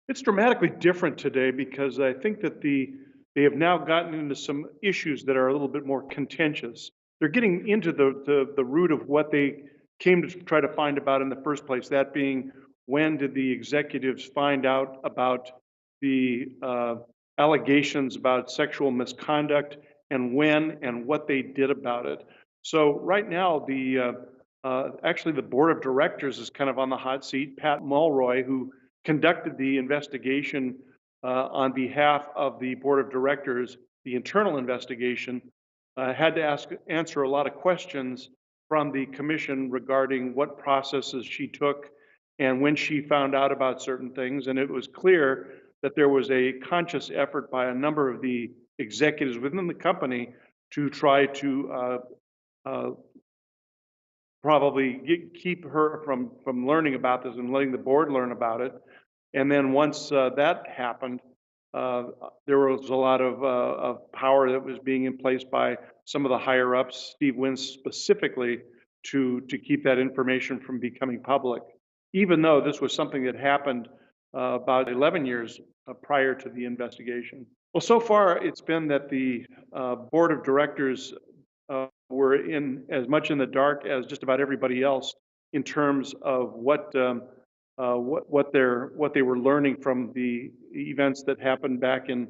It's dramatically different today because I think that they have now gotten into some issues that are a little bit more contentious. They're getting into the root of what they came to try to find about in the first place, that being when did the executives find out about the allegations about sexual misconduct and when and what they did about it. So right now, actually the board of directors is kind of on the hot seat. Pat Mulroy, who conducted the investigation on behalf of the board of directors, the internal investigation, had to answer a lot of questions from the commission regarding what processes she took and when she found out about certain things. And it was clear that there was a conscious effort by a number of the executives within the company to try to uh, probably keep her from learning about this and letting the board learn about it. And then once that happened, uh, there was a lot of power that was being in place by some of the higher ups, Steve Wynn specifically, to keep that information from becoming public, even though this was something that happened about 11 years prior to the investigation. Well, so far it's been that the board of directors were in as much in the dark as just about everybody else in terms of what they were learning from the events that happened back in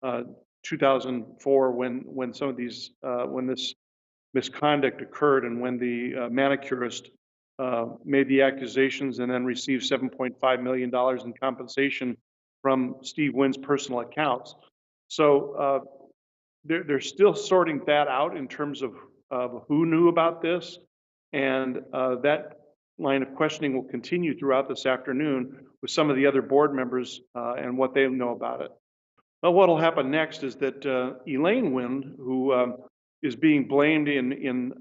uh, 2004 when some of these when this misconduct occurred and when the manicurist made the accusations and then received $7.5 million in compensation from Steve Wynn's personal accounts. So they're still sorting that out in terms of who knew about this, and that line of questioning will continue throughout this afternoon with some of the other board members and what they know about it. Well, what will happen next is that Elaine Wynn, who is being blamed in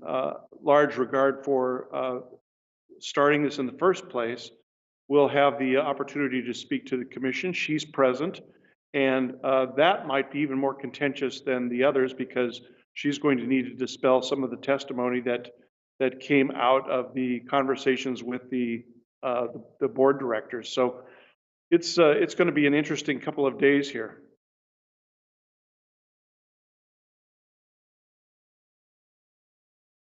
large regard for starting this in the first place, will have the opportunity to speak to the commission. She's present, and that might be even more contentious than the others because she's going to need to dispel some of the testimony that came out of the conversations with the board directors. So it's going to be an interesting couple of days here.